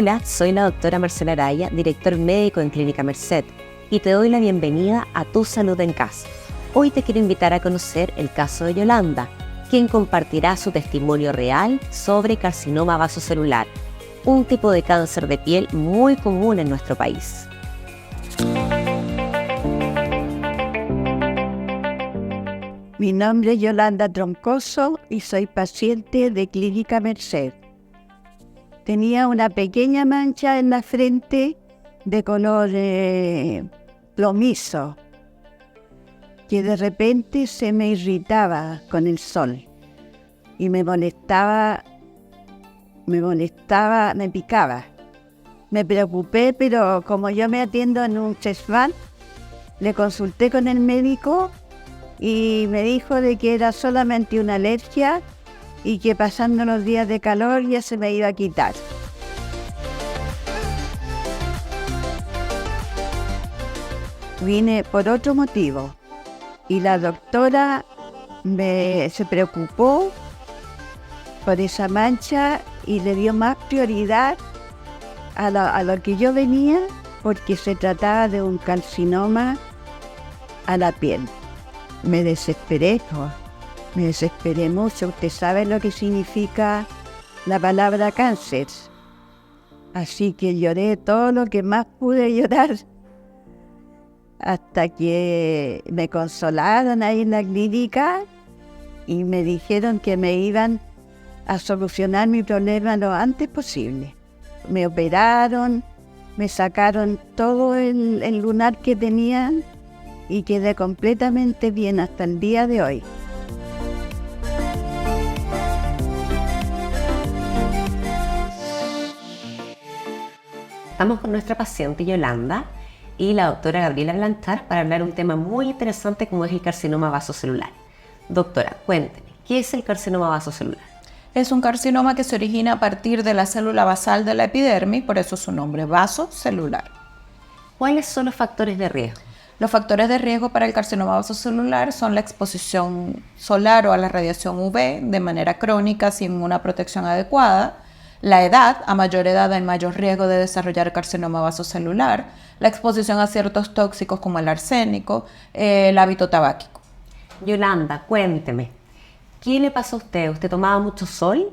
Hola, soy la doctora Marcela Araya, director médico en Clínica Merced, y te doy la bienvenida a Tu Salud en Casa. Hoy te quiero invitar a conocer el caso de Yolanda, quien compartirá su testimonio real sobre carcinoma vasocelular, un tipo de cáncer de piel muy común en nuestro país. Mi nombre es Yolanda Troncoso y soy paciente de Clínica Merced. Tenía una pequeña mancha en la frente de color plomizo, que de repente se me irritaba con el sol y me molestaba, me picaba. Me preocupé, pero como yo me atiendo en un CESFAM, le consulté con el médico y me dijo de que era solamente una alergia y que pasando los días de calor ya se me iba a quitar. Vine por otro motivo y la doctora se preocupó por esa mancha y le dio más prioridad a lo que yo venía, porque se trataba de un carcinoma a la piel. Me desesperé mucho. Usted sabe lo que significa la palabra cáncer. Así que lloré todo lo que más pude llorar, hasta que me consolaron ahí en la clínica y me dijeron que me iban a solucionar mi problema lo antes posible. Me operaron, me sacaron todo el lunar que tenían y quedé completamente bien hasta el día de hoy. Estamos con nuestra paciente Yolanda y la doctora Gabriela Blanchard para hablar un tema muy interesante como es el carcinoma vasocelular. Doctora, cuénteme, ¿qué es el carcinoma vasocelular? Es un carcinoma que se origina a partir de la célula basal de la epidermis, por eso su nombre, vasocelular. ¿Cuáles son los factores de riesgo? Los factores de riesgo para el carcinoma vasocelular son la exposición solar o a la radiación UV de manera crónica sin una protección adecuada, la edad, a mayor edad hay mayor riesgo de desarrollar carcinoma vasocelular, la exposición a ciertos tóxicos como el arsénico, el hábito tabáquico. Yolanda, cuénteme, ¿qué le pasó a usted? ¿Usted tomaba mucho sol?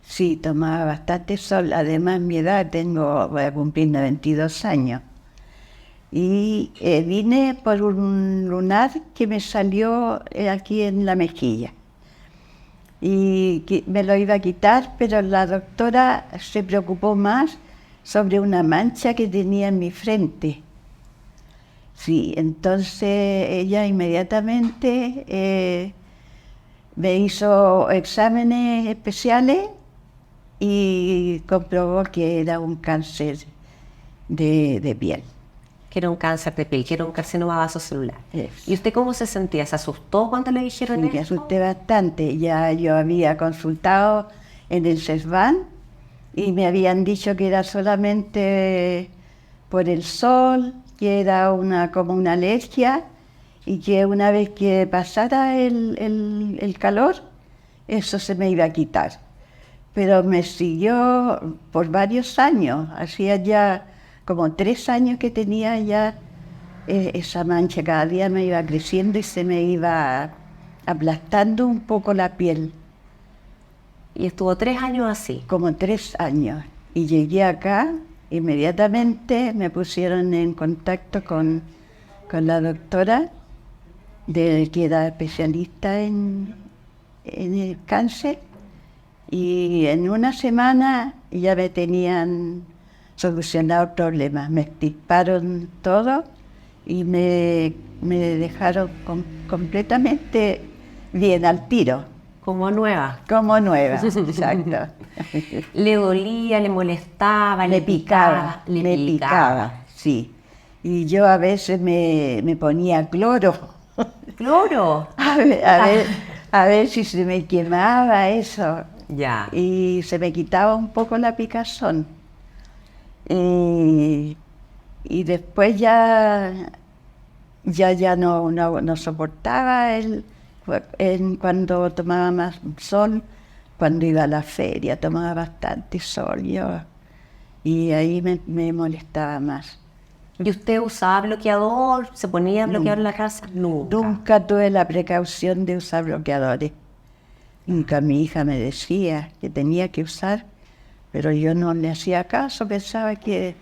Sí, tomaba bastante sol. Además, mi edad, voy a cumplir 92 años. Y vine por un lunar que me salió aquí en la mejilla. Y me lo iba a quitar, pero la doctora se preocupó más sobre una mancha que tenía en mi frente. Sí, entonces ella inmediatamente me hizo exámenes especiales y comprobó que era un cáncer de piel. Que era un cáncer de piel, que era un carcinoma vasocelular. Yes. ¿Y usted cómo se sentía? ¿Se asustó cuando le dijeron Sí, esto? me asusté bastante. Ya yo había consultado en el CESFAM y me habían dicho que era solamente por el sol, que era como una alergia y que una vez que pasara el calor, eso se me iba a quitar. Pero me siguió por varios años. Hacía ya como 3 años que tenía ya esa mancha. Cada día me iba creciendo y se me iba aplastando un poco la piel. Y estuvo 3 años así. Como 3 años. Y llegué acá, inmediatamente me pusieron en contacto con la doctora, que era especialista en el cáncer. Y en una semana ya me tenían solucionado el problema. Me extirparon todo y me dejaron completamente bien al tiro. Como nueva. Como nueva, exacto. ¿Le dolía, le molestaba, Me picaba, sí. Y yo a veces me ponía cloro. ¿Cloro? A ver si se me quemaba eso. Ya. Y se me quitaba un poco la picazón. Y después ya no soportaba cuando tomaba más sol, cuando iba a la feria tomaba bastante sol yo. y ahí me molestaba más. ¿Y usted usaba bloqueador? ¿Se ponía bloqueador en la casa? Nunca. Nunca tuve la precaución de usar bloqueadores. Nunca mi hija me decía que tenía que usar, pero yo no le hacía caso, pensaba que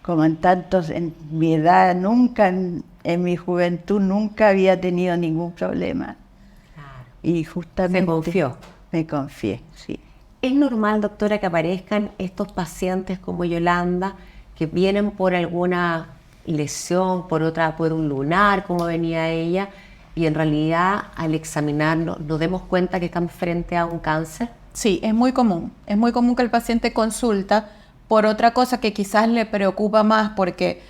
como en mi edad, nunca, en mi juventud, nunca había tenido ningún problema. Claro. Y justamente... ¿Se confió? Me confié, sí. ¿Es normal, doctora, que aparezcan estos pacientes como Yolanda, que vienen por alguna lesión, por un lunar, como venía ella, y en realidad al examinarnos nos demos cuenta que están frente a un cáncer? Sí, es muy común. Es muy común que el paciente consulta por otra cosa que quizás le preocupa más, porque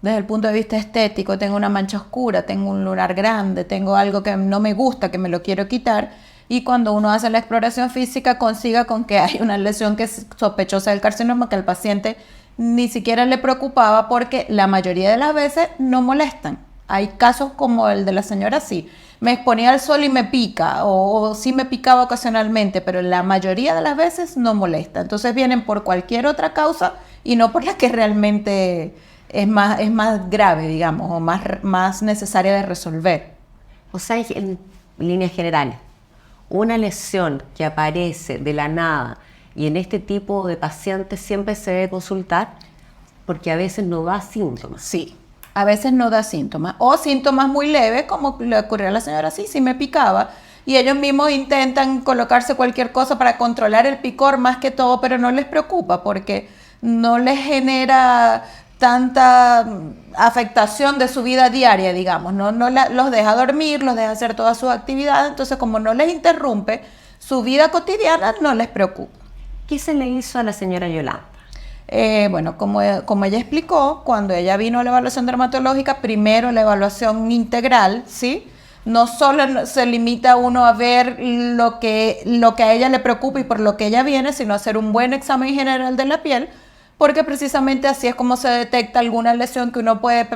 desde el punto de vista estético tengo una mancha oscura, tengo un lunar grande, tengo algo que no me gusta, que me lo quiero quitar, y cuando uno hace la exploración física consiga con que hay una lesión que es sospechosa del carcinoma, que al paciente ni siquiera le preocupaba, porque la mayoría de las veces no molestan. Hay casos como el de la señora, sí, me exponía al sol y me pica, o sí me picaba ocasionalmente, pero la mayoría de las veces no molesta. Entonces vienen por cualquier otra causa y no por la que realmente es más grave, digamos, o más necesaria de resolver. O sea, en líneas generales, una lesión que aparece de la nada y en este tipo de pacientes siempre se debe consultar, porque a veces no da síntomas. Sí, a veces no da síntomas, o síntomas muy leves, como le ocurrió a la señora, sí me picaba, y ellos mismos intentan colocarse cualquier cosa para controlar el picor más que todo, pero no les preocupa porque no les genera tanta afectación de su vida diaria, digamos, los deja dormir, los deja hacer todas sus actividades, entonces como no les interrumpe su vida cotidiana, no les preocupa. ¿Qué se le hizo a la señora Yolanda? Bueno, como ella explicó, cuando ella vino a la evaluación dermatológica, primero la evaluación integral, ¿sí? No solo se limita uno a ver lo que a ella le preocupa y por lo que ella viene, sino hacer un buen examen general de la piel, porque precisamente así es como se detecta alguna lesión que uno puede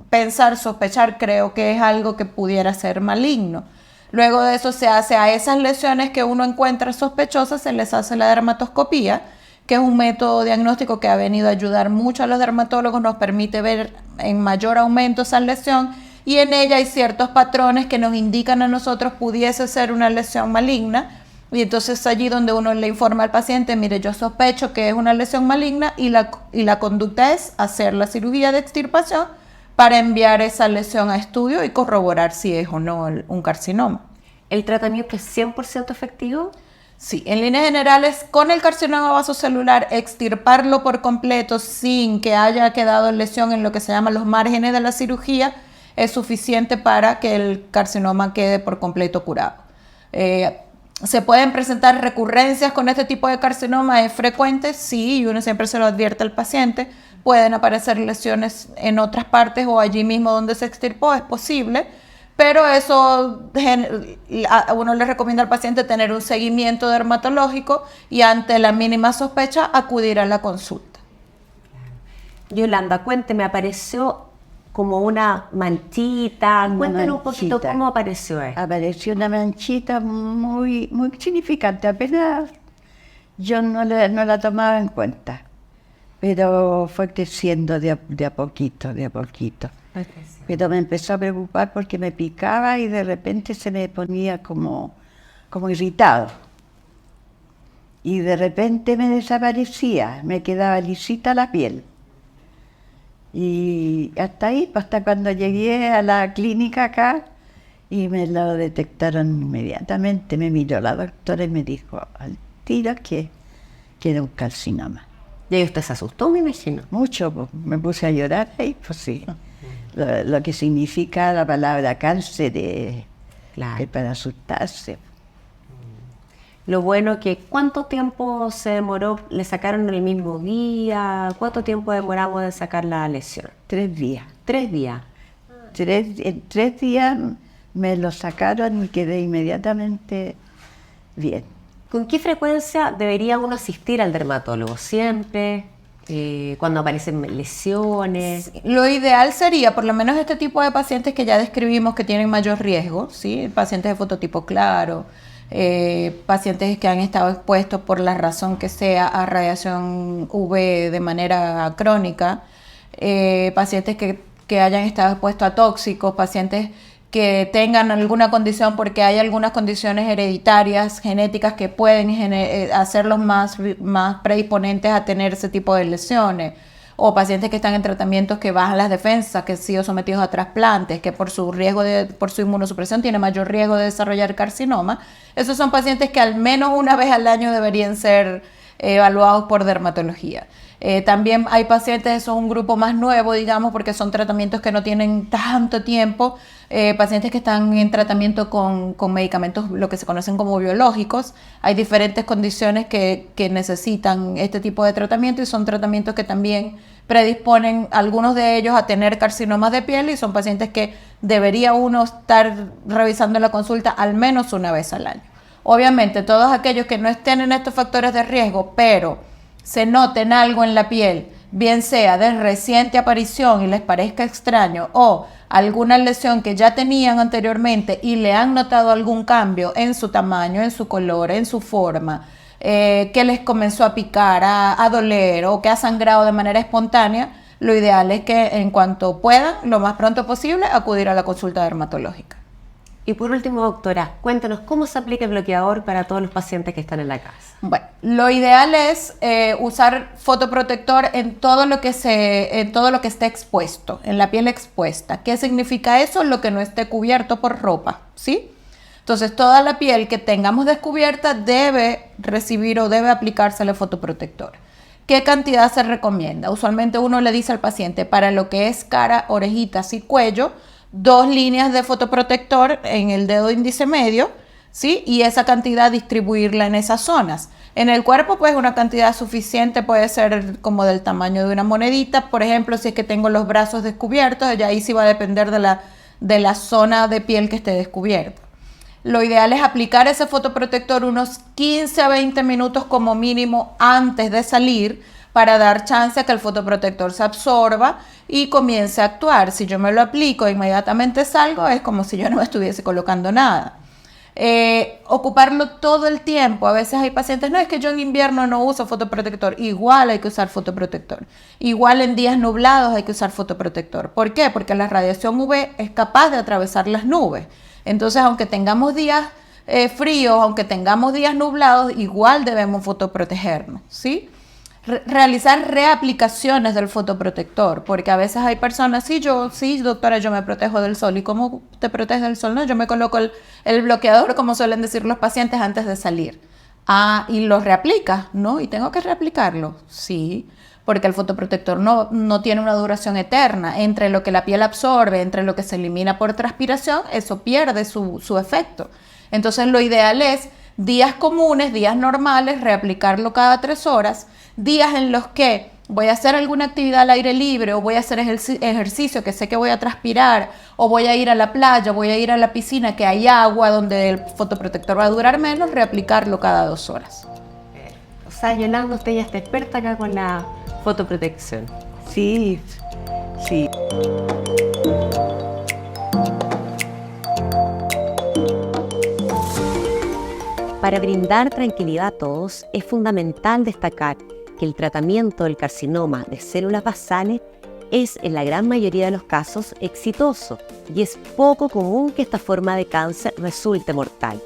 pensar, sospechar, creo que es algo que pudiera ser maligno. Luego de eso se hace a esas lesiones que uno encuentra sospechosas, se les hace la dermatoscopía, que es un método diagnóstico que ha venido a ayudar mucho a los dermatólogos, nos permite ver en mayor aumento esa lesión, y en ella hay ciertos patrones que nos indican a nosotros pudiese ser una lesión maligna, y entonces allí donde uno le informa al paciente, mire, yo sospecho que es una lesión maligna, y la conducta es hacer la cirugía de extirpación para enviar esa lesión a estudio y corroborar si es o no un carcinoma. ¿El tratamiento es 100% efectivo? Sí, en líneas generales, con el carcinoma vasocelular, extirparlo por completo sin que haya quedado lesión en lo que se llama los márgenes de la cirugía es suficiente para que el carcinoma quede por completo curado. ¿Se pueden presentar recurrencias con este tipo de carcinoma? ¿Es frecuente? Sí, y uno siempre se lo advierte al paciente. Pueden aparecer lesiones en otras partes o allí mismo donde se extirpó, es posible. Pero eso, a uno le recomienda al paciente tener un seguimiento dermatológico y ante la mínima sospecha acudir a la consulta. Yolanda, cuénteme, apareció como una manchita. Cuéntenos un poquito cómo apareció esto. Apareció una manchita muy, muy significante, apenas yo no la tomaba en cuenta, pero fue creciendo de a poquito, de a poquito. Pero me empezó a preocupar porque me picaba y de repente se me ponía como irritado. Y de repente me desaparecía, me quedaba lisita la piel. Y hasta ahí, hasta cuando llegué a la clínica acá y me lo detectaron inmediatamente, me miró la doctora y me dijo al tiro que era un carcinoma. ¿Y ahí usted se asustó, me imagino? Mucho, pues, me puse a llorar ahí, pues sí. Lo que significa la palabra cáncer es para asustarse. Lo bueno que, ¿cuánto tiempo se demoró? ¿Le sacaron el mismo día? ¿Cuánto tiempo demoramos de sacar la lesión? 3 días. 3 días. En 3 días me lo sacaron y quedé inmediatamente bien. ¿Con qué frecuencia debería uno asistir al dermatólogo? ¿Siempre? ¿Cuando aparecen lesiones? Lo ideal sería, por lo menos este tipo de pacientes que ya describimos que tienen mayor riesgo, ¿sí? Pacientes de fototipo claro, pacientes que han estado expuestos por la razón que sea a radiación UV de manera crónica, pacientes que hayan estado expuestos a tóxicos, pacientes que tengan alguna condición, porque hay algunas condiciones hereditarias, genéticas, que pueden hacerlos más predisponentes a tener ese tipo de lesiones, o pacientes que están en tratamientos que bajan las defensas, que han sido sometidos a trasplantes, que por su inmunosupresión tienen mayor riesgo de desarrollar carcinoma. Esos son pacientes que al menos una vez al año deberían ser evaluados por dermatología. También hay pacientes, eso es un grupo más nuevo, digamos, porque son tratamientos que no tienen tanto tiempo, pacientes que están en tratamiento con medicamentos, lo que se conocen como biológicos. Hay diferentes condiciones que necesitan este tipo de tratamiento, y son tratamientos que también predisponen algunos de ellos a tener carcinomas de piel, y son pacientes que debería uno estar revisando la consulta al menos una vez al año. Obviamente, todos aquellos que no estén en estos factores de riesgo, pero se noten algo en la piel, bien sea de reciente aparición y les parezca extraño, o alguna lesión que ya tenían anteriormente y le han notado algún cambio en su tamaño, en su color, en su forma, que les comenzó a picar, a doler, o que ha sangrado de manera espontánea, lo ideal es que en cuanto puedan, lo más pronto posible, acudir a la consulta dermatológica. Y por último, doctora, cuéntanos cómo se aplica el bloqueador para todos los pacientes que están en la casa. Bueno, lo ideal es usar fotoprotector en todo lo que esté expuesto, en la piel expuesta. ¿Qué significa eso? Lo que no esté cubierto por ropa, ¿sí? Entonces, toda la piel que tengamos descubierta debe recibir o debe aplicársele fotoprotector. ¿Qué cantidad se recomienda? Usualmente uno le dice al paciente, para lo que es cara, orejitas y cuello, 2 líneas de fotoprotector en el dedo índice medio, ¿sí? Y esa cantidad distribuirla en esas zonas. En el cuerpo, pues una cantidad suficiente puede ser como del tamaño de una monedita. Por ejemplo, si es que tengo los brazos descubiertos, ya ahí sí va a depender de la zona de piel que esté descubierta. Lo ideal es aplicar ese fotoprotector unos 15 a 20 minutos como mínimo antes de salir, para dar chance a que el fotoprotector se absorba y comience a actuar. Si yo me lo aplico e inmediatamente salgo, es como si yo no me estuviese colocando nada. Ocuparlo todo el tiempo. A veces hay pacientes, no, es que yo en invierno no uso fotoprotector. Igual hay que usar fotoprotector. Igual en días nublados hay que usar fotoprotector. ¿Por qué? Porque la radiación UV es capaz de atravesar las nubes. Entonces, aunque tengamos días fríos, aunque tengamos días nublados, igual debemos fotoprotegernos, ¿sí? Realizar reaplicaciones del fotoprotector, porque a veces hay personas, sí, doctora, yo me protejo del sol. ¿Y cómo te proteges del sol? No, yo me coloco el bloqueador, como suelen decir los pacientes, antes de salir. ¿Y lo reaplicas? No, ¿y tengo que reaplicarlo? Sí, porque el fotoprotector no tiene una duración eterna. Entre lo que la piel absorbe, entre lo que se elimina por transpiración, eso pierde su efecto. Entonces, lo ideal es días comunes, días normales, reaplicarlo cada 3 horas. Días en los que voy a hacer alguna actividad al aire libre, o voy a hacer ejercicio que sé que voy a transpirar, o voy a ir a la playa, voy a ir a la piscina que hay agua donde el fotoprotector va a durar menos, reaplicarlo cada 2 horas. O sea, Yolanda, usted ya está experta acá con la fotoprotección. Sí, sí. Para brindar tranquilidad a todos, es fundamental destacar que el tratamiento del carcinoma de células basales es, en la gran mayoría de los casos, exitoso, y es poco común que esta forma de cáncer resulte mortal.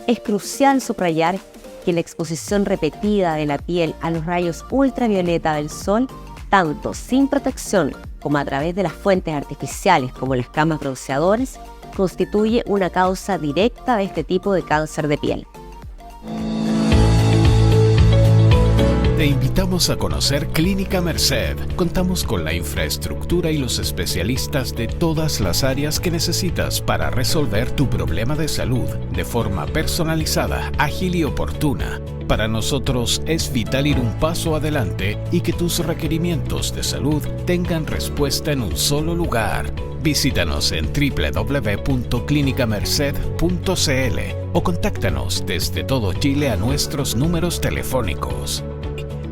Es crucial subrayar que la exposición repetida de la piel a los rayos ultravioleta del sol, tanto sin protección como a través de las fuentes artificiales como las camas bronceadoras, constituye una causa directa de este tipo de cáncer de piel. Te invitamos a conocer Clínica Merced. Contamos con la infraestructura y los especialistas de todas las áreas que necesitas para resolver tu problema de salud de forma personalizada, ágil y oportuna. Para nosotros es vital ir un paso adelante y que tus requerimientos de salud tengan respuesta en un solo lugar. Visítanos en www.clinicamerced.cl o contáctanos desde todo Chile a nuestros números telefónicos.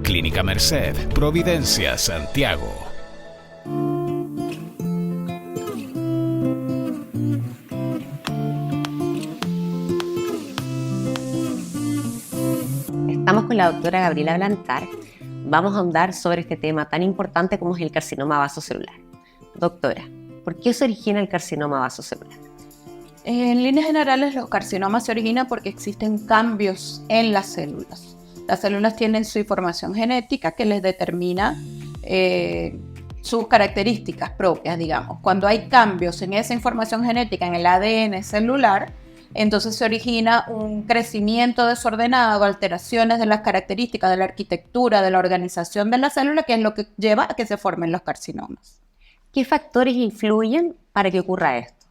Clínica Merced, Providencia, Santiago. con la doctora Gabriela Blantar, vamos a ahondar sobre este tema tan importante como es el carcinoma vasocelular. Doctora, ¿por qué se origina el carcinoma vasocelular? En líneas generales, los carcinomas se originan porque existen cambios en las células. Las células tienen su información genética que les determina sus características propias, digamos. Cuando hay cambios en esa información genética, en el ADN celular, entonces se origina un crecimiento desordenado, alteraciones de las características de la arquitectura, de la organización de la célula, que es lo que lleva a que se formen los carcinomas. ¿Qué factores influyen para que ocurra esto?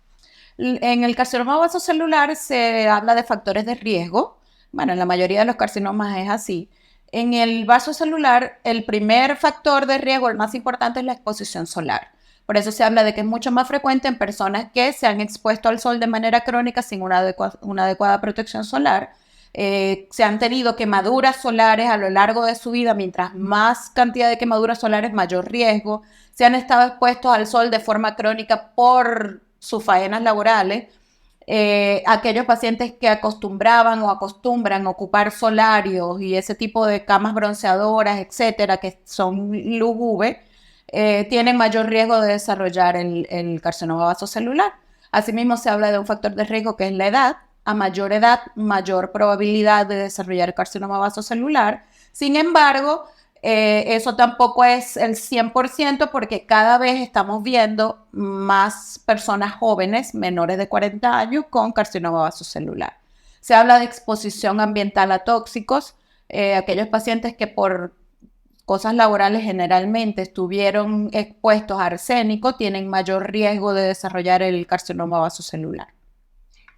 En el carcinoma vasocelular se habla de factores de riesgo. Bueno, en la mayoría de los carcinomas es así. En el vasocelular, el primer factor de riesgo, el más importante, es la exposición solar. Por eso se habla de que es mucho más frecuente en personas que se han expuesto al sol de manera crónica sin una adecuada protección solar. Se han tenido quemaduras solares a lo largo de su vida. Mientras más cantidad de quemaduras solares, mayor riesgo. Se han estado expuestos al sol de forma crónica por sus faenas laborales. Aquellos pacientes que acostumbraban o acostumbran a ocupar solarios y ese tipo de camas bronceadoras, etcétera, que son luz UV, tienen mayor riesgo de desarrollar el carcinoma vasocelular. Asimismo, se habla de un factor de riesgo que es la edad. A mayor edad, mayor probabilidad de desarrollar carcinoma vasocelular. Sin embargo, eso tampoco es el 100% porque cada vez estamos viendo más personas jóvenes, menores de 40 años, con carcinoma vasocelular. Se habla de exposición ambiental a tóxicos. Aquellos pacientes que por cosas laborales generalmente estuvieron expuestos a arsénico tienen mayor riesgo de desarrollar el carcinoma vasocelular.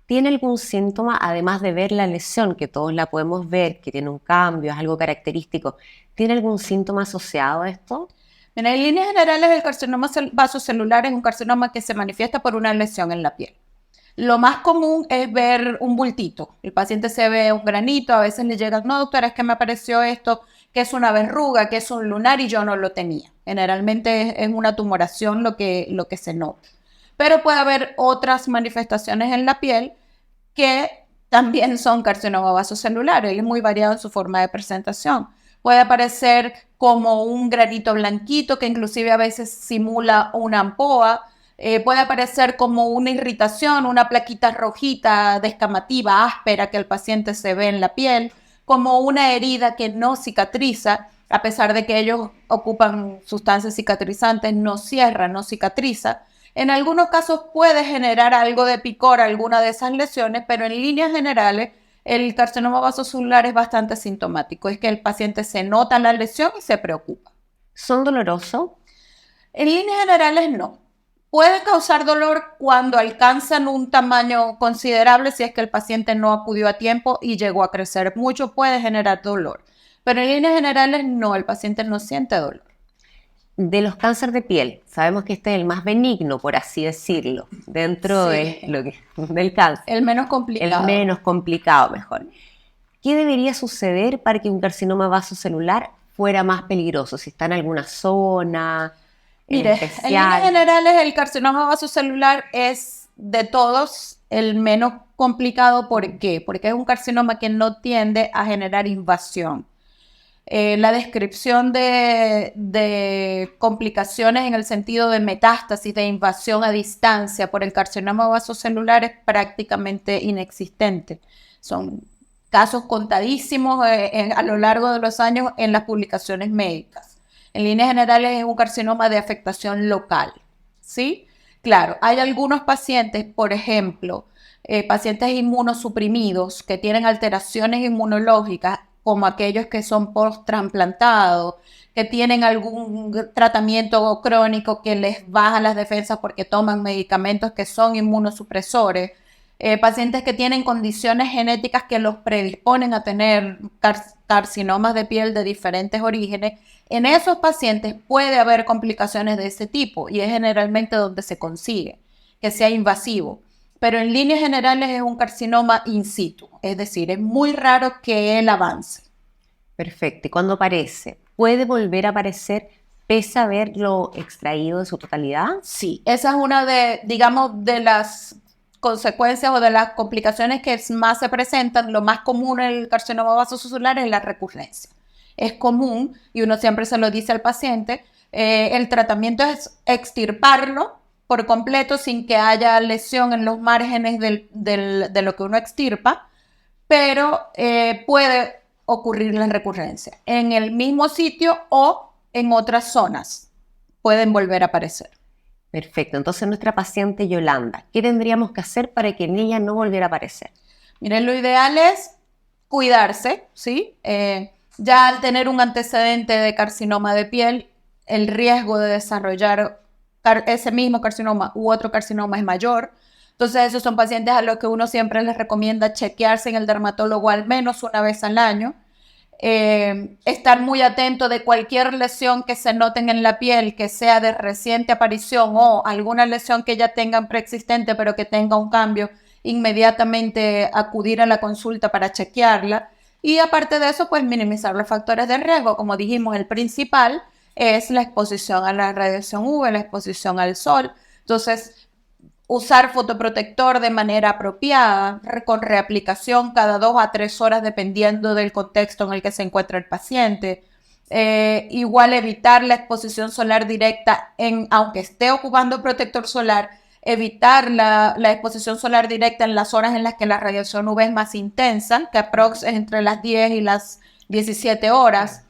¿Tiene algún síntoma, además de ver la lesión, que todos la podemos ver, que tiene un cambio, es algo característico? ¿Tiene algún síntoma asociado a esto? En líneas generales, el carcinoma vasocelular es un carcinoma que se manifiesta por una lesión en la piel. Lo más común es ver un bultito. El paciente se ve un granito, a veces le llegan, no doctora, es que me apareció esto, que es una verruga, que es un lunar y yo no lo tenía. Generalmente es una tumoración lo que se nota. Pero puede haber otras manifestaciones en la piel que también son carcinoma vasocelular. Él es muy variado en su forma de presentación. Puede aparecer como un granito blanquito que inclusive a veces simula una ampoa. Puede aparecer como una irritación, una plaquita rojita, descamativa, áspera que el paciente se ve en la piel, como una herida que no cicatriza, a pesar de que ellos ocupan sustancias cicatrizantes, no cierra, no cicatriza. En algunos casos puede generar algo de picor alguna de esas lesiones, pero en líneas generales el carcinoma vasocelular es bastante sintomático. Es que el paciente se nota la lesión y se preocupa. ¿Son dolorosos? En líneas generales no. Puede causar dolor cuando alcanzan un tamaño considerable, si es que el paciente no acudió a tiempo y llegó a crecer mucho, puede generar dolor. Pero en líneas generales no, el paciente no siente dolor. De los cánceres de piel, sabemos que este es el más benigno, por así decirlo, dentro del cáncer. El menos complicado. El menos complicado, mejor. ¿Qué debería suceder para que un carcinoma vasocelular fuera más peligroso? Si está en alguna zona Mire, especial. En líneas generales, el carcinoma vasocelular es de todos el menos complicado. ¿Por qué? Porque es un carcinoma que no tiende a generar invasión. La descripción de complicaciones en el sentido de metástasis, de invasión a distancia por el carcinoma vasocelular es prácticamente inexistente. Son casos contadísimos a lo largo de los años en las publicaciones médicas. En líneas generales es un carcinoma de afectación local, ¿sí? Claro, hay algunos pacientes, por ejemplo, pacientes inmunosuprimidos que tienen alteraciones inmunológicas, como aquellos que son post-trasplantados, que tienen algún tratamiento crónico que les baja las defensas porque toman medicamentos que son inmunosupresores, pacientes que tienen condiciones genéticas que los predisponen a tener carcinomas de piel de diferentes orígenes. En esos pacientes puede haber complicaciones de ese tipo y es generalmente donde se consigue que sea invasivo. Pero en líneas generales es un carcinoma in situ, es decir, es muy raro que él avance. Perfecto. ¿Y cuando aparece? ¿Puede volver a aparecer pese a haberlo extraído de su totalidad? Sí, esa es una de, digamos, de las consecuencias o de las complicaciones que más se presentan, lo más común en el carcinoma vasocelular es la recurrencia. Es común, y uno siempre se lo dice al paciente, el tratamiento es extirparlo por completo sin que haya lesión en los márgenes de lo que uno extirpa, pero puede ocurrir la recurrencia en el mismo sitio o en otras zonas. Pueden volver a aparecer. Perfecto. Entonces, nuestra paciente Yolanda, ¿qué tendríamos que hacer para que en ella no volviera a aparecer? Miren, lo ideal es cuidarse, ¿sí? Ya al tener un antecedente de carcinoma de piel, el riesgo de desarrollar ese mismo carcinoma u otro carcinoma es mayor. Entonces, esos son pacientes a los que uno siempre les recomienda chequearse en el dermatólogo al menos una vez al año. Estar muy atento de cualquier lesión que se noten en la piel, que sea de reciente aparición o alguna lesión que ya tengan preexistente pero que tenga un cambio, inmediatamente acudir a la consulta para chequearla. Y aparte de eso, pues minimizar los factores de riesgo. Como dijimos, el principal es la exposición a la radiación UV, la exposición al sol. Entonces, usar fotoprotector de manera apropiada, con reaplicación cada 2 a 3 horas dependiendo del contexto en el que se encuentra el paciente. Igual evitar la exposición solar directa, aunque esté ocupando protector solar, evitar la exposición solar directa en las horas en las que la radiación UV es más intensa, que aprox es entre las 10 y las 17 horas.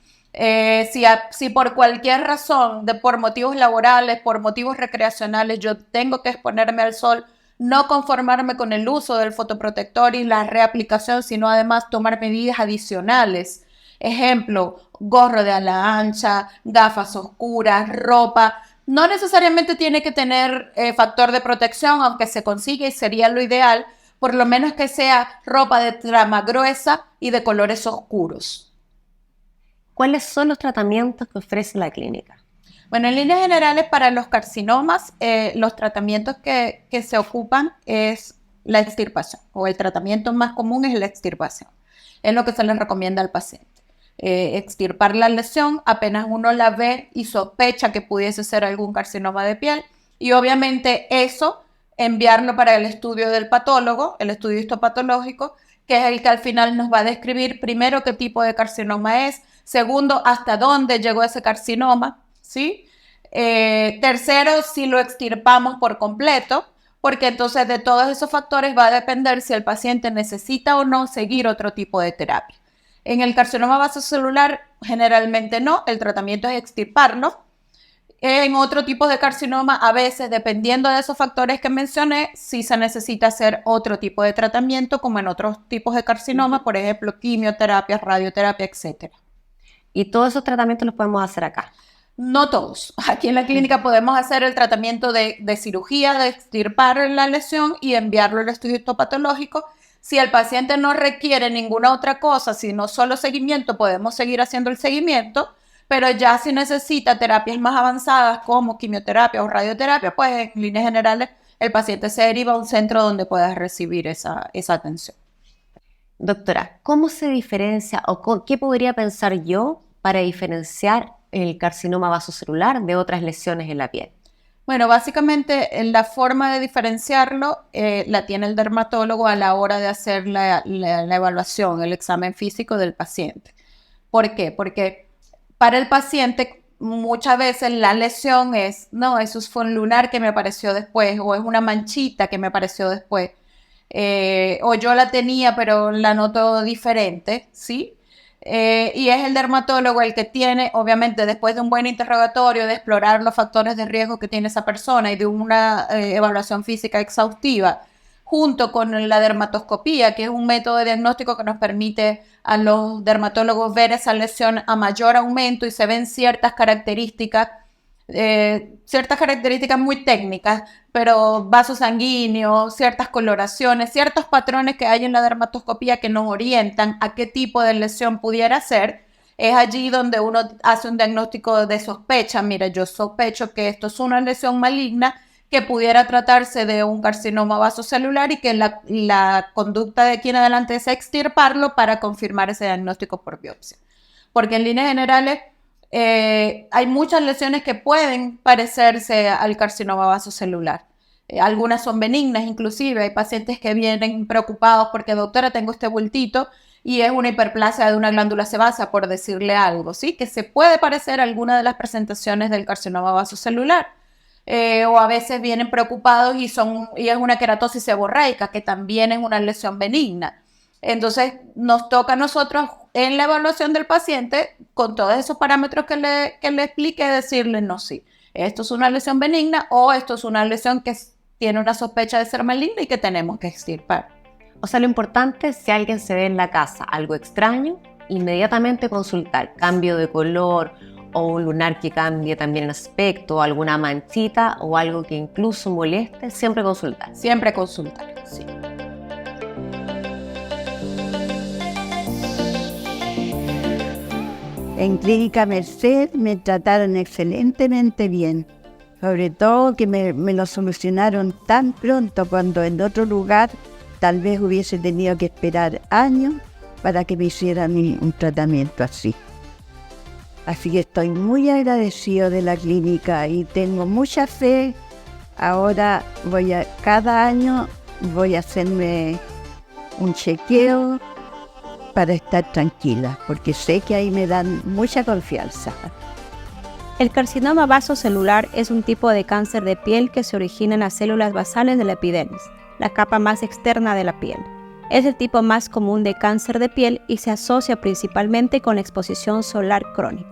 Si por cualquier razón, por motivos laborales, por motivos recreacionales, yo tengo que exponerme al sol, no conformarme con el uso del fotoprotector y la reaplicación, sino además tomar medidas adicionales. Ejemplo, gorro de ala ancha, gafas oscuras, ropa. No necesariamente tiene que tener factor de protección, aunque se consigue y sería lo ideal, por lo menos que sea ropa de trama gruesa y de colores oscuros. ¿Cuáles son los tratamientos que ofrece la clínica? Bueno, en líneas generales para los carcinomas, los tratamientos que se ocupan es la extirpación, o el tratamiento más común es la extirpación. Es lo que se les recomienda al paciente. Extirpar la lesión apenas uno la ve y sospecha que pudiese ser algún carcinoma de piel, y obviamente eso enviarlo para el estudio del patólogo, el estudio histopatológico, que es el que al final nos va a describir primero qué tipo de carcinoma es, segundo, hasta dónde llegó ese carcinoma, ¿sí? Tercero, si lo extirpamos por completo, porque entonces de todos esos factores va a depender si el paciente necesita o no seguir otro tipo de terapia. En el carcinoma vasocelular, generalmente no, el tratamiento es extirparlo. En otro tipo de carcinoma, a veces, dependiendo de esos factores que mencioné, sí se necesita hacer otro tipo de tratamiento, como en otros tipos de carcinoma, por ejemplo, quimioterapia, radioterapia, etc. ¿Y todos esos tratamientos los podemos hacer acá? No todos. Aquí en la clínica podemos hacer el tratamiento de cirugía, de extirpar la lesión y enviarlo al estudio histopatológico. Si el paciente no requiere ninguna otra cosa, sino solo seguimiento, podemos seguir haciendo el seguimiento, pero ya si necesita terapias más avanzadas como quimioterapia o radioterapia, pues en líneas generales el paciente se deriva a un centro donde pueda recibir esa atención. Doctora, ¿cómo se diferencia o qué podría pensar yo para diferenciar el carcinoma vasocelular de otras lesiones en la piel? Bueno, básicamente la forma de diferenciarlo la tiene el dermatólogo a la hora de hacer la evaluación, el examen físico del paciente. ¿Por qué? Porque para el paciente muchas veces la lesión es, no, eso fue un lunar que me apareció después, o es una manchita que me apareció después, o yo la tenía pero la noto diferente, ¿sí? Y es el dermatólogo el que tiene, obviamente, después de un buen interrogatorio, de explorar los factores de riesgo que tiene esa persona y de una evaluación física exhaustiva, junto con la dermatoscopía, que es un método de diagnóstico que nos permite a los dermatólogos ver esa lesión a mayor aumento y se ven ciertas características muy técnicas, pero vasos sanguíneos, ciertas coloraciones, ciertos patrones que hay en la dermatoscopía que nos orientan a qué tipo de lesión pudiera ser. Es allí donde uno hace un diagnóstico de sospecha. Mira, yo sospecho que esto es una lesión maligna, que pudiera tratarse de un carcinoma vasocelular y que la conducta de aquí en adelante es extirparlo para confirmar ese diagnóstico por biopsia. Porque en líneas generales hay muchas lesiones que pueden parecerse al carcinoma vasocelular. Algunas son benignas, inclusive hay pacientes que vienen preocupados porque, doctora, tengo este bultito y es una hiperplasia de una glándula sebácea, por decirle algo, ¿sí? Que se puede parecer a alguna de las presentaciones del carcinoma vasocelular. O a veces vienen preocupados y es una queratosis seborreica, que también es una lesión benigna. Entonces, nos toca a nosotros en la evaluación del paciente, con todos esos parámetros que le explique, decirle, no, sí, esto es una lesión benigna o esto es una lesión que tiene una sospecha de ser maligna y que tenemos que extirpar. O sea, lo importante es si alguien se ve en la casa algo extraño, inmediatamente consultar. Cambio de color o un lunar que cambie también el aspecto, alguna manchita o algo que incluso moleste, siempre consultar. Siempre consultar, sí. En Clínica Merced me trataron excelentemente bien. Sobre todo que me lo solucionaron tan pronto, cuando en otro lugar tal vez hubiese tenido que esperar años para que me hicieran un tratamiento así. Así que estoy muy agradecido de la clínica y tengo mucha fe. Ahora cada año voy a hacerme un chequeo para estar tranquila, porque sé que ahí me dan mucha confianza. El carcinoma vasocelular es un tipo de cáncer de piel que se origina en las células basales de la epidermis, la capa más externa de la piel. Es el tipo más común de cáncer de piel y se asocia principalmente con la exposición solar crónica.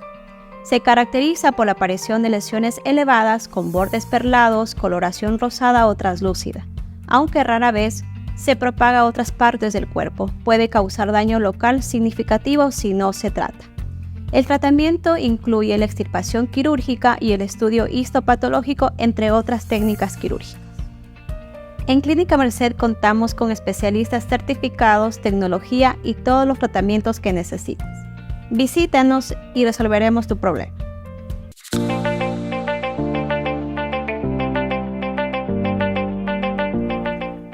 Se caracteriza por la aparición de lesiones elevadas con bordes perlados, coloración rosada o translúcida. Aunque rara vez se propaga a otras partes del cuerpo, puede causar daño local significativo si no se trata. El tratamiento incluye la extirpación quirúrgica y el estudio histopatológico, entre otras técnicas quirúrgicas. En Clínica Merced contamos con especialistas certificados, tecnología y todos los tratamientos que necesites. Visítanos y resolveremos tu problema.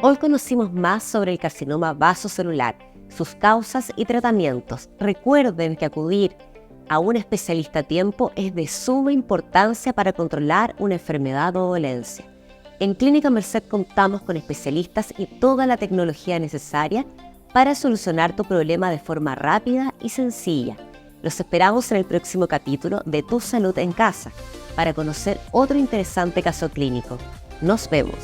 Hoy conocimos más sobre el carcinoma vasocelular, sus causas y tratamientos. Recuerden que acudir a un especialista a tiempo es de suma importancia para controlar una enfermedad o dolencia. En Clínica Merced contamos con especialistas y toda la tecnología necesaria para solucionar tu problema de forma rápida y sencilla. Los esperamos en el próximo capítulo de Tu Salud en Casa para conocer otro interesante caso clínico. Nos vemos.